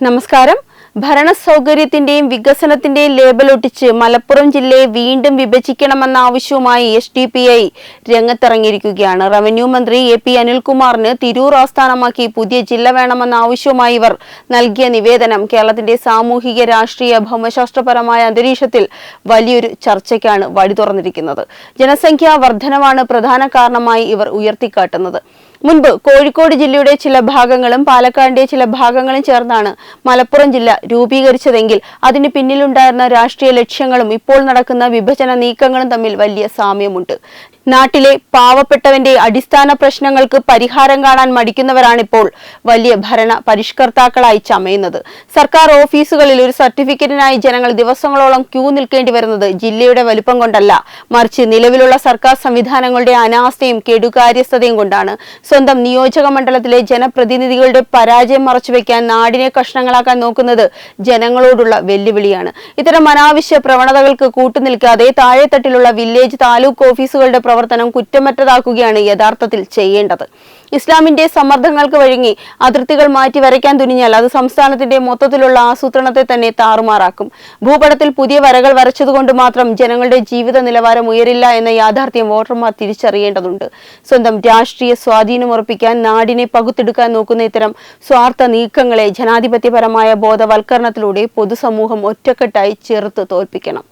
നമസ്കാരം. ഭരണ സൗകര്യത്തിന്റെയും വികസനത്തിന്റെയും ലേബലൊട്ടിച്ച് മലപ്പുറം ജില്ലയെ വീണ്ടും വിഭജിക്കണമെന്ന ആവശ്യവുമായി SDPI രംഗത്തിറങ്ങിയിരിക്കുകയാണ്. റവന്യൂ മന്ത്രി AP അനിൽകുമാറിന് തിരൂർ ആസ്ഥാനമാക്കി പുതിയ ജില്ല വേണമെന്ന ആവശ്യവുമായി ഇവർ നൽകിയ നിവേദനം കേരളത്തിന്റെ സാമൂഹിക രാഷ്ട്രീയ ഭൗമശാസ്ത്രപരമായ അന്തരീക്ഷത്തിൽ വലിയൊരു ചർച്ചയ്ക്കാണ് വഴി തുറന്നിരിക്കുന്നത്. ജനസംഖ്യാ വർധനവാണ് പ്രധാന കാരണമായി ഇവർ ഉയർത്തിക്കാട്ടുന്നത്. മുൻപ് കോഴിക്കോട് ജില്ലയുടെ ചില ഭാഗങ്ങളും പാലക്കാടിന്റെ ചില ഭാഗങ്ങളും ചേർന്നാണ് മലപ്പുറം ജില്ല രൂപീകരിച്ചതെങ്കിൽ അതിന് പിന്നിലുണ്ടായിരുന്ന രാഷ്ട്രീയ ലക്ഷ്യങ്ങളും ഇപ്പോൾ നടക്കുന്ന വിഭജന നീക്കങ്ങളും തമ്മിൽ വലിയ സാമ്യമുണ്ട്. നാട്ടിലെ പാവപ്പെട്ടവന്റെ അടിസ്ഥാന പ്രശ്നങ്ങൾക്ക് പരിഹാരം കാണാൻ മടിക്കുന്നവരാണിപ്പോൾ വലിയ ഭരണ പരിഷ്കർത്താക്കളായി ചമയുന്നത്. സർക്കാർ ഓഫീസുകളിൽ ഒരു സർട്ടിഫിക്കറ്റിനായി ജനങ്ങൾ ദിവസങ്ങളോളം ക്യൂ നിൽക്കേണ്ടി വരുന്നത് ജില്ലയുടെ വലുപ്പം കൊണ്ടല്ല, മറിച്ച് നിലവിലുള്ള സർക്കാർ സംവിധാനങ്ങളുടെ അനാസ്ഥയും കെടുകാര്യസ്ഥതയും കൊണ്ടാണ്. സ്വന്തം നിയോജക മണ്ഡലത്തിലെ ജനപ്രതിനിധികളുടെ പരാജയം മറച്ചുവെക്കാൻ നാടിനെ കഷ്ണങ്ങളാക്കാൻ നോക്കുന്നത് ജനങ്ങളോടുള്ള വെല്ലുവിളിയാണ്. ഇത്തരം അനാവശ്യ പ്രവണതകൾക്ക് കൂട്ടുനിൽക്കാതെ താഴെത്തട്ടിലുള്ള വില്ലേജ്, താലൂക്ക് ഓഫീസുകളുടെ പ്രവർത്തനം കുറ്റമറ്റതാക്കുകയാണ് യഥാർത്ഥത്തിൽ ചെയ്യേണ്ടത്. ഇസ്ലാമിന്റെ സമ്മർദ്ദങ്ങൾക്ക് വഴങ്ങി അതിർത്തികൾ മാറ്റി വരയ്ക്കാൻ തുനിഞ്ഞാൽ അത് സംസ്ഥാനത്തിന്റെ മൊത്തത്തിലുള്ള ആസൂത്രണത്തെ തന്നെ താറുമാറാക്കും. ഭൂപടത്തിൽ പുതിയ വരകൾ വരച്ചതുകൊണ്ട് മാത്രം ജനങ്ങളുടെ ജീവിത നിലവാരം ഉയരില്ല എന്ന യാഥാർത്ഥ്യം വോട്ടർമാർ തിരിച്ചറിയേണ്ടതുണ്ട്. സ്വന്തം രാഷ്ട്രീയ സ്വാധീനം ഉറപ്പിക്കാൻ നാടിനെ പകുത്തെടുക്കാൻ നോക്കുന്ന ഇത്തരം സ്വാർത്ഥ നീക്കങ്ങളെ ജനാധിപത്യപരമായ ബോധവൽക്കരണത്തിലൂടെ പൊതുസമൂഹം ഒറ്റക്കെട്ടായി ചെറുത്ത് തോൽപ്പിക്കണം.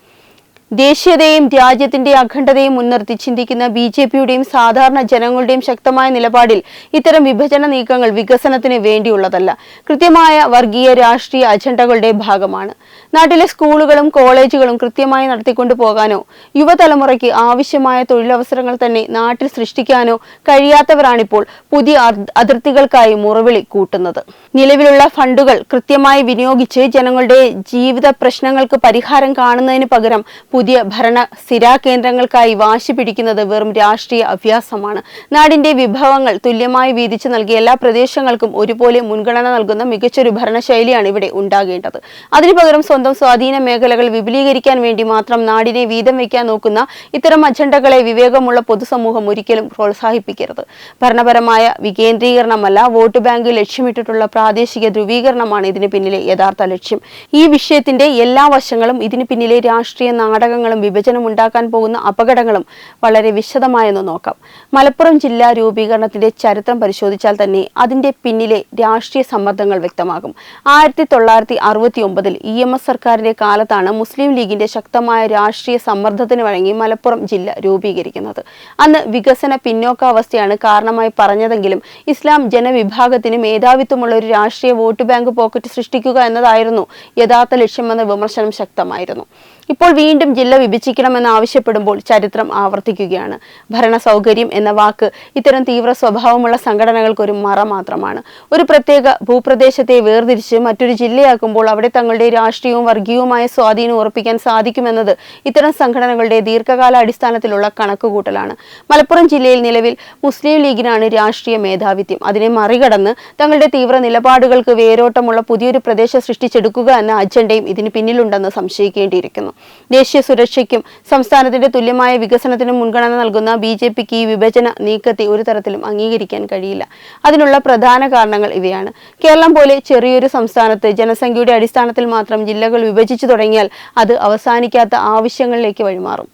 ദേശീയതയും രാജ്യത്തിന്റെ അഖണ്ഡതയും മുൻനിർത്തി ചിന്തിക്കുന്ന BJPയുടെയും സാധാരണ ജനങ്ങളുടെയും ശക്തമായ നിലപാടിൽ ഇത്തരം വിഭജന നീക്കങ്ങൾ വികസനത്തിന് വേണ്ടിയുള്ളതല്ല, കൃത്യമായ വർഗീയ രാഷ്ട്രീയ അജണ്ടകളുടെ ഭാഗമാണ്. നാട്ടിലെ സ്കൂളുകളും കോളേജുകളും കൃത്യമായി നടത്തിക്കൊണ്ടു പോകാനോ യുവതലമുറയ്ക്ക് ആവശ്യമായ തൊഴിലവസരങ്ങൾ തന്നെ നാട്ടിൽ സൃഷ്ടിക്കാനോ കഴിയാത്തവരാണിപ്പോൾ പുതിയ അതിർത്തികൾക്കായി മുറവിളി കൂട്ടുന്നത്. നിലവിലുള്ള ഫണ്ടുകൾ കൃത്യമായി വിനിയോഗിച്ച് ജനങ്ങളുടെ ജീവിത പ്രശ്നങ്ങൾക്ക് പരിഹാരം കാണുന്നതിന് പകരം പുതിയ ഭരണ സ്ഥിരാകേന്ദ്രങ്ങൾക്കായി വാശി പിടിക്കുന്നത് വെറും രാഷ്ട്രീയ അഭ്യാസമാണ്. നാടിന്റെ വിഭവങ്ങൾ തുല്യമായി വീതിച്ചു നൽകിയ എല്ലാ പ്രദേശങ്ങൾക്കും ഒരുപോലെ മുൻഗണന നൽകുന്ന മികച്ചൊരു ഭരണശൈലിയാണ് ഇവിടെ ഉണ്ടാകേണ്ടത്. അതിനു പകരം സ്വന്തം സ്വാധീന മേഖലകൾ വിപുലീകരിക്കാൻ വേണ്ടി മാത്രം നാടിനെ വീതം വയ്ക്കാൻ നോക്കുന്ന ഇത്തരം അജണ്ടകളെ വിവേകമുള്ള പൊതുസമൂഹം ഒരിക്കലും പ്രോത്സാഹിപ്പിക്കരുത്. ഭരണപരമായ വികേന്ദ്രീകരണമല്ല, വോട്ട് ബാങ്ക് ലക്ഷ്യമിട്ടിട്ടുള്ള പ്രാദേശിക ധ്രുവീകരണമാണ് ഇതിന് പിന്നിലെ യഥാർത്ഥ ലക്ഷ്യം. ഈ വിഷയത്തിന്റെ എല്ലാ വശങ്ങളും, ഇതിന് പിന്നിലെ രാഷ്ട്രീയ നാടകങ്ങളും വിഭജനം ഉണ്ടാക്കാൻ പോകുന്ന അപകടങ്ങളും വളരെ വിശദമായെന്ന് നോക്കാം. മലപ്പുറം ജില്ലാ രൂപീകരണത്തിന്റെ ചരിത്രം പരിശോധിച്ചാൽ തന്നെ അതിന്റെ പിന്നിലെ രാഷ്ട്രീയ സമ്മർദ്ദങ്ങൾ വ്യക്തമാകും. 1969 EMS സർക്കാരിന്റെ കാലത്താണ് മുസ്ലിം ലീഗിന്റെ ശക്തമായ രാഷ്ട്രീയ സമ്മർദ്ദത്തിന് വഴങ്ങി മലപ്പുറം ജില്ല രൂപീകരിക്കുന്നത്. അന്ന് വികസന പിന്നോക്കാവസ്ഥയാണ് കാരണമായി പറഞ്ഞതെങ്കിലും ഇസ്ലാം ജനവിഭാഗത്തിന് മേധാവിത്വമുള്ള ഒരു രാഷ്ട്രീയ വോട്ട് ബാങ്ക് പോക്കറ്റ് സൃഷ്ടിക്കുക എന്നതായിരുന്നു യഥാർത്ഥ ലക്ഷ്യമെന്ന വിമർശനം ശക്തമായിരുന്നു. ഇപ്പോൾ വീണ്ടും ജില്ല വിഭജിക്കണമെന്ന് ആവശ്യപ്പെടുമ്പോൾ ചരിത്രം ആവർത്തിക്കുകയാണ്. ഭരണ സൗകര്യം എന്ന വാക്ക് ഇത്തരം തീവ്ര സ്വഭാവമുള്ള സംഘടനകൾക്ക് ഒരു മറ മാത്രമാണ്. ഒരു പ്രത്യേക ഭൂപ്രദേശത്തെ വേർതിരിച്ച് മറ്റൊരു ജില്ലയാക്കുമ്പോൾ അവിടെ തങ്ങളുടെ രാഷ്ട്രീയവും വർഗീയവുമായ സ്വാധീനം ഉറപ്പിക്കാൻ സാധിക്കുമെന്നത് ഇത്തരം സംഘടനകളുടെ ദീർഘകാല അടിസ്ഥാനത്തിലുള്ള കണക്കുകൂട്ടലാണ്. മലപ്പുറം ജില്ലയിൽ നിലവിൽ മുസ്ലിം ലീഗിനാണ് രാഷ്ട്രീയ മേധാവിത്വം. അതിനെ മറികടന്ന് തങ്ങളുടെ തീവ്ര നിലപാടുകൾക്ക് വേരോട്ടമുള്ള പുതിയൊരു പ്രദേശം സൃഷ്ടിച്ചെടുക്കുക എന്ന അജണ്ടയും ഇതിന് പിന്നിലുണ്ടെന്ന് സംശയിക്കേണ്ടിയിരിക്കുന്നു. ദേശീയ സുരക്ഷയ്ക്കും സംസ്ഥാനത്തിന്റെ തുല്യമായ വികസനത്തിനും മുൻഗണന നൽകുന്ന BJPക്ക് ഈ വിഭജന നീക്കത്തെ ഒരു തരത്തിലും അംഗീകരിക്കാൻ കഴിയില്ല. അതിനുള്ള പ്രധാന കാരണങ്ങൾ ഇവയാണ്. കേരളം പോലെ ചെറിയൊരു സംസ്ഥാനത്ത് ജനസംഖ്യയുടെ അടിസ്ഥാനത്തിൽ മാത്രം ജില്ലകൾ വിഭജിച്ചു തുടങ്ങിയാൽ അത് അവസാനിക്കാത്ത ആവശ്യങ്ങളിലേക്ക് വഴിമാറും.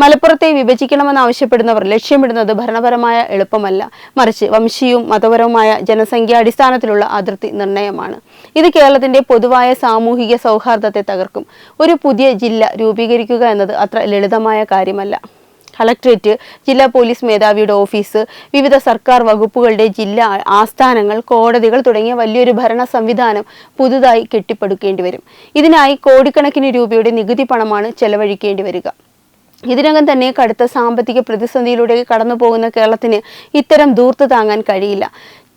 മലപ്പുറത്തെ വിഭജിക്കണമെന്ന് ആവശ്യപ്പെടുന്നവർ ലക്ഷ്യമിടുന്നത് ഭരണപരമായ എളുപ്പമല്ല, മറിച്ച് വംശീയവും മതപരവുമായ ജനസംഖ്യാടിസ്ഥാനത്തിലുള്ള അതിർത്തി നിർണയമാണ്. ഇത് കേരളത്തിന്റെ പൊതുവായ സാമൂഹിക സൗഹാർദ്ദത്തെ തകർക്കും. ഒരു പുതിയ ജില്ല രൂപീകരിക്കുക എന്നത് അത്ര ലളിതമായ കാര്യമല്ല. കളക്ട്രേറ്റ്, ജില്ലാ പോലീസ് മേധാവിയുടെ ഓഫീസ്, വിവിധ സർക്കാർ വകുപ്പുകളുടെ ജില്ലാ ആസ്ഥാനങ്ങൾ, കോടതികൾ തുടങ്ങിയ വലിയൊരു ഭരണ സംവിധാനം പുതുതായി കെട്ടിപ്പടുക്കേണ്ടി വരും. ഇതിനായി കോടിക്കണക്കിന് രൂപയുടെ നികുതി പണമാണ് ചെലവഴിക്കേണ്ടി വരിക. ഇതിനകം തന്നെ കടുത്ത സാമ്പത്തിക പ്രതിസന്ധിയിലൂടെ കടന്നു പോകുന്ന കേരളത്തിന് ഇത്തരം ധൂർത്ത് താങ്ങാൻ കഴിയില്ല.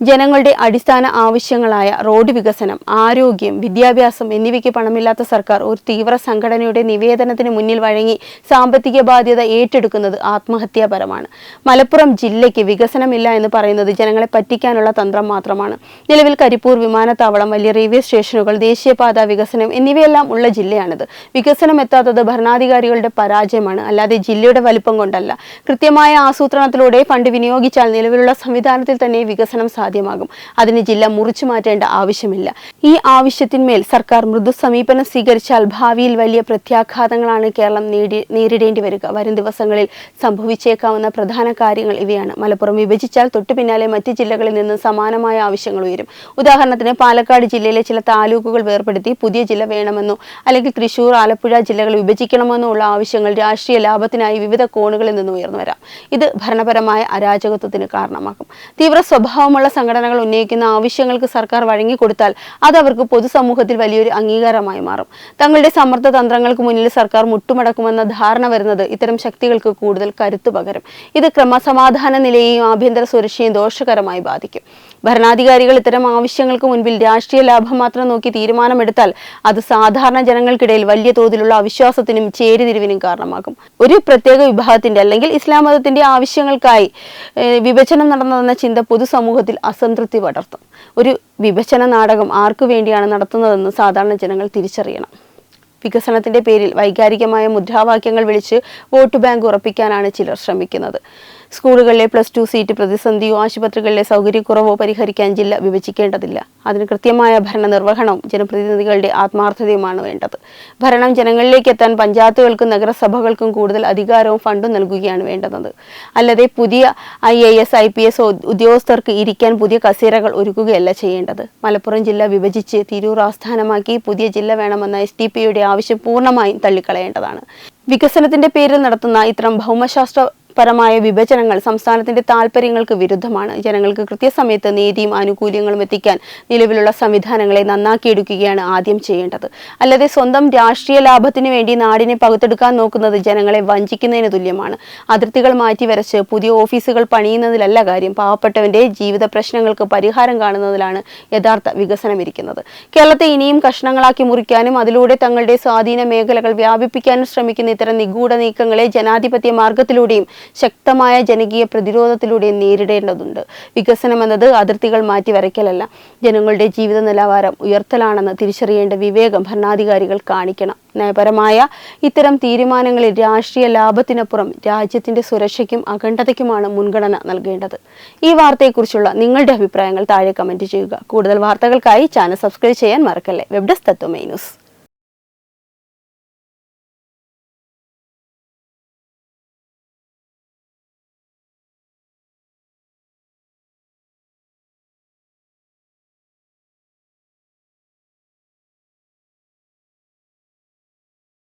ജനങ്ങളുടെ അടിസ്ഥാന ആവശ്യങ്ങളായ റോഡ് വികസനം, ആരോഗ്യം, വിദ്യാഭ്യാസം എന്നിവയ്ക്ക് പണമില്ലാത്ത സർക്കാർ ഒരു തീവ്ര സംഘടനയുടെ നിവേദനത്തിന് മുന്നിൽ വഴങ്ങി സാമ്പത്തിക ബാധ്യത ഏറ്റെടുക്കുന്നത് ആത്മഹത്യാപരമാണ്. മലപ്പുറം ജില്ലയ്ക്ക് വികസനമില്ല എന്ന് പറയുന്നത് ജനങ്ങളെ പറ്റിക്കാനുള്ള തന്ത്രം മാത്രമാണ്. നിലവിൽ കരിപ്പൂർ വിമാനത്താവളം, വലിയ റെയിൽവേ സ്റ്റേഷനുകൾ, ദേശീയപാത വികസനം എന്നിവയെല്ലാം ഉള്ള ജില്ലയാണിത്. വികസനം എത്താത്തത് ഭരണാധികാരികളുടെ പരാജയമാണ്, അല്ലാതെ ജില്ലയുടെ വലിപ്പം കൊണ്ടല്ല. കൃത്യമായ ആസൂത്രണത്തിലൂടെ ഫണ്ട് വിനിയോഗിച്ചാൽ നിലവിലുള്ള സംവിധാനത്തിൽ തന്നെ വികസനം സാധിക്കും. സാധ്യമാകും. അതിന് ജില്ല മുറിച്ചു മാറ്റേണ്ട ആവശ്യമില്ല. ഈ ആവശ്യത്തിന്മേൽ സർക്കാർ മൃദു സമീപനം സ്വീകരിച്ചാൽ ഭാവിയിൽ വലിയ പ്രത്യാഘാതങ്ങളാണ് കേരളം നേരിടേണ്ടി വരിക. വരും ദിവസങ്ങളിൽ സംഭവിച്ചേക്കാവുന്ന പ്രധാന കാര്യങ്ങൾ ഇവയാണ്. മലപ്പുറം വിഭജിച്ചാൽ തൊട്ടു പിന്നാലെ മറ്റ് ജില്ലകളിൽ നിന്ന് സമാനമായ ആവശ്യങ്ങൾ ഉയരും. ഉദാഹരണത്തിന് പാലക്കാട് ജില്ലയിലെ ചില താലൂക്കുകൾ വേർപെടുത്തി പുതിയ ജില്ല വേണമെന്നോ അല്ലെങ്കിൽ തൃശൂർ, ആലപ്പുഴ ജില്ലകൾ വിഭജിക്കണമെന്നോ ഉള്ള ആവശ്യങ്ങൾ രാഷ്ട്രീയ ലാഭത്തിനായി വിവിധ കോണുകളിൽ നിന്ന് ഉയർന്നു വരാം. ഇത് ഭരണപരമായ അരാജകത്വത്തിന് കാരണമാകും. തീവ്ര സ്വഭാവമുള്ള സംഘടനകൾ ഉന്നയിക്കുന്ന ആവശ്യങ്ങൾക്ക് സർക്കാർ വഴങ്ങിക്കൊടുത്താൽ അത് അവർക്ക് പൊതുസമൂഹത്തിൽ വലിയൊരു അംഗീകാരമായി മാറും. തങ്ങളുടെ സമ്മർദ്ദ തന്ത്രങ്ങൾക്ക് മുന്നിൽ സർക്കാർ മുട്ടുമടക്കുമെന്ന ധാരണ വരുന്നത് ഇത്തരം ശക്തികൾക്ക് കൂടുതൽ കരുത്തു പകരും. ഇത് ക്രമസമാധാന നിലയെയും ആഭ്യന്തര സുരക്ഷയും ദോഷകരമായി ബാധിക്കും. ഭരണാധികാരികൾ ഇത്തരം ആവശ്യങ്ങൾക്ക് മുൻപിൽ രാഷ്ട്രീയ ലാഭം മാത്രം നോക്കി തീരുമാനമെടുത്താൽ അത് സാധാരണ ജനങ്ങൾക്കിടയിൽ വലിയ തോതിലുള്ള അവിശ്വാസത്തിനും ചേരിതിരിവിനും കാരണമാകും. ഒരു പ്രത്യേക വിഭാഗത്തിന്റെ അല്ലെങ്കിൽ ഇസ്ലാം മതത്തിന്റെ ആവശ്യങ്ങൾക്കായി വിഭജനം നടന്നതെന്ന ചിന്ത പൊതുസമൂഹത്തിൽ അസംതൃപ്തി പടർത്തും. ഒരു വിഭജന നാടകം ആർക്കു വേണ്ടിയാണ് നടത്തുന്നതെന്ന് സാധാരണ ജനങ്ങൾ തിരിച്ചറിയണം. വികസനത്തിന്റെ പേരിൽ വൈകാരികമായ മുദ്രാവാക്യങ്ങൾ വിളിച്ച് വോട്ട് ബാങ്ക് ഉറപ്പിക്കാനാണ് ചിലർ ശ്രമിക്കുന്നത്. സ്കൂളുകളിലെ +2 സീറ്റ് പ്രതിസന്ധിയോ ആശുപത്രികളിലെ സൗകര്യക്കുറവോ പരിഹരിക്കാൻ ജില്ല വിഭജിക്കേണ്ടതില്ല. അതിന് കൃത്യമായ ഭരണനിർവഹണവും ജനപ്രതിനിധികളുടെ ആത്മാർത്ഥതയുമാണ് വേണ്ടത്. ഭരണം ജനങ്ങളിലേക്ക് എത്താൻ പഞ്ചായത്തുകൾക്കും നഗരസഭകൾക്കും കൂടുതൽ അധികാരവും ഫണ്ടും നൽകുകയാണ് വേണ്ടത്. അല്ലാതെ പുതിയ IAS, IPS ഉദ്യോഗസ്ഥർക്ക് ഇരിക്കാൻ പുതിയ കസേരകൾ ഒരുക്കുകയല്ല ചെയ്യേണ്ടത്. മലപ്പുറം ജില്ല വിഭജിച്ച് തിരൂർ ആസ്ഥാനമാക്കി പുതിയ ജില്ല വേണമെന്ന SDPയുടെ ആവശ്യം പൂർണ്ണമായും തള്ളിക്കളയേണ്ടതാണ്. വികസനത്തിന്റെ പേരിൽ നടത്തുന്ന ഇത്തരം ഭൗമശാസ്ത്രപരമായ വിഭജനങ്ങൾ സംസ്ഥാനത്തിന്റെ താൽപര്യങ്ങൾക്ക് വിരുദ്ധമാണ്. ജനങ്ങൾക്ക് കൃത്യസമയത്ത് നീതിയും ആനുകൂല്യങ്ങളും എത്തിക്കാൻ നിലവിലുള്ള സംവിധാനങ്ങളെ നന്നാക്കിയെടുക്കുകയാണ് ആദ്യം ചെയ്യേണ്ടത്. അല്ലാതെ സ്വന്തം രാഷ്ട്രീയ ലാഭത്തിന് വേണ്ടി നാടിനെ പകുത്തെടുക്കാൻ നോക്കുന്നത് ജനങ്ങളെ വഞ്ചിക്കുന്നതിന് തുല്യമാണ്. അതിർത്തികൾ മാറ്റിവരച്ച് പുതിയ ഓഫീസുകൾ പണിയുന്നതിലല്ല കാര്യം. പാവപ്പെട്ടവന്റെ ജീവിത പ്രശ്നങ്ങൾക്ക് പരിഹാരം കാണുന്നതിലാണ് യഥാർത്ഥ വികസനം ഇരിക്കുന്നത്. കേരളത്തെ ഇനിയും കഷ്ണങ്ങളാക്കി മുറിക്കാനും അതിലൂടെ തങ്ങളുടെ സ്വാധീന മേഖലകൾ വ്യാപിപ്പിക്കാനും ശ്രമിക്കുന്ന ഇത്തരം നിഗൂഢ നീക്കങ്ങളെ ജനാധിപത്യ മാർഗത്തിലൂടെയും ശക്തമായ ജനകീയ പ്രതിരോധത്തിലൂടെയും നേരിടേണ്ടതുണ്ട്. വികസനം എന്നത് അതിർത്തികൾ മാറ്റി വരയ്ക്കലല്ല, ജനങ്ങളുടെ ജീവിത നിലവാരം ഉയർത്തലാണെന്ന് തിരിച്ചറിയേണ്ട വിവേകം ഭരണാധികാരികൾ കാണിക്കണം. നയപരമായ ഇത്തരം തീരുമാനങ്ങളിൽ രാഷ്ട്രീയ ലാഭത്തിനപ്പുറം രാജ്യത്തിന്റെ സുരക്ഷയ്ക്കും അഖണ്ഡതയ്ക്കുമാണ് മുൻഗണന നൽകേണ്ടത്. ഈ വാർത്തയെക്കുറിച്ചുള്ള നിങ്ങളുടെ അഭിപ്രായങ്ങൾ താഴെ കമന്റ് ചെയ്യുക. കൂടുതൽ വാർത്തകൾക്കായി ചാനൽ സബ്സ്ക്രൈബ് ചെയ്യാൻ മറക്കല്ലേ. വെബ് ഡെസ്ക് തത്വമൈ ന്യൂസ്.